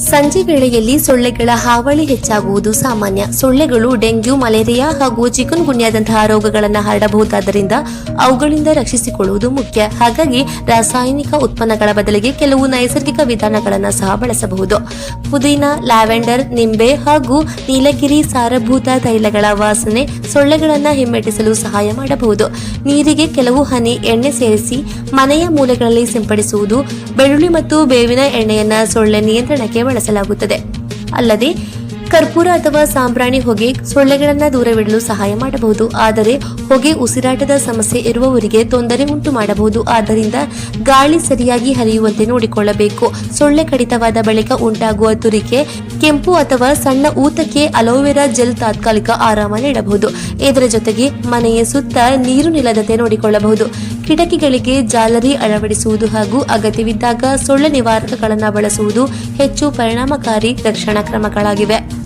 ಸಂಜೆ ವೇಳೆಯಲ್ಲಿ ಸೊಳ್ಳೆಗಳ ಹಾವಳಿ ಹೆಚ್ಚಾಗುವುದು ಸಾಮಾನ್ಯ. ಸೊಳ್ಳೆಗಳು ಡೆಂಗ್ಯೂ, ಮಲೇರಿಯಾ ಹಾಗೂ ಚಿಕನ್ ಗುನ್ಯಾದಂತಹ ರೋಗಗಳನ್ನು ಹರಡಬಹುದಾದ್ದರಿಂದ ಅವುಗಳಿಂದ ರಕ್ಷಿಸಿಕೊಳ್ಳುವುದು ಮುಖ್ಯ. ಹಾಗಾಗಿ ರಾಸಾಯನಿಕ ಉತ್ಪನ್ನಗಳ ಬದಲಿಗೆ ಕೆಲವು ನೈಸರ್ಗಿಕ ವಿಧಾನಗಳನ್ನು ಸಹ ಬಳಸಬಹುದು. ಪುದೀನ, ಲ್ಯಾವೆಂಡರ್, ನಿಂಬೆ ಹಾಗೂ ನೀಲಗಿರಿ ಸಾರಭೂತ ತೈಲಗಳ ವಾಸನೆ ಸೊಳ್ಳೆಗಳನ್ನು ಹಿಮ್ಮೆಟ್ಟಿಸಲು ಸಹಾಯ ಮಾಡಬಹುದು. ನೀರಿಗೆ ಕೆಲವು ಹನಿ ಎಣ್ಣೆ ಸೇರಿಸಿ ಮನೆಯ ಮೂಲೆಗಳಲ್ಲಿ ಸಿಂಪಡಿಸುವುದು. ಬೆಳ್ಳುಳ್ಳಿ ಮತ್ತು ಬೇವಿನ ಎಣ್ಣೆಯನ್ನ ಸೊಳ್ಳೆ ನಿಯಂತ್ರಣಕ್ಕೆ ಬಳಸಲಾಗುತ್ತದೆ. ಅಲ್ಲದೆ ಕರ್ಪೂರ ಅಥವಾ ಸಾಂಬ್ರಾಣಿ ಹೊಗೆ ಸೊಳ್ಳೆಗಳನ್ನು ದೂರವಿಡಲು ಸಹಾಯ ಮಾಡಬಹುದು. ಆದರೆ ಹೊಗೆ ಉಸಿರಾಟದ ಸಮಸ್ಯೆ ಇರುವವರಿಗೆ ತೊಂದರೆ ಉಂಟು ಮಾಡಬಹುದು. ಆದ್ದರಿಂದ ಗಾಳಿ ಸರಿಯಾಗಿ ಹರಿಯುವಂತೆ ನೋಡಿಕೊಳ್ಳಬೇಕು. ಸೊಳ್ಳೆ ಕಡಿತವಾದ ಬಳಿಕ ಉಂಟಾಗುವ ತುರಿಕೆ, ಕೆಂಪು ಅಥವಾ ಸಣ್ಣ ಊತಕ್ಕೆ ಅಲೋವೆರಾ ಜೆಲ್ ತಾತ್ಕಾಲಿಕ ಆರಾಮ ನೀಡಬಹುದು. ಇದರ ಜೊತೆಗೆ ಮನೆಯ ಸುತ್ತ ನೀರು ನಿಲ್ಲದಂತೆ ನೋಡಿಕೊಳ್ಳಬಹುದು. ಕಿಟಕಿಗಳಿಗೆ ಜಾಲರಿ ಅಳವಡಿಸುವುದು ಹಾಗೂ ಅಗತ್ಯವಿದ್ದಾಗ ಸೊಳ್ಳೆ ನಿವಾರಕಗಳನ್ನು ಬಳಸುವುದು ಹೆಚ್ಚು ಪರಿಣಾಮಕಾರಿ ರಕ್ಷಣಾ ಕ್ರಮಗಳಾಗಿವೆ.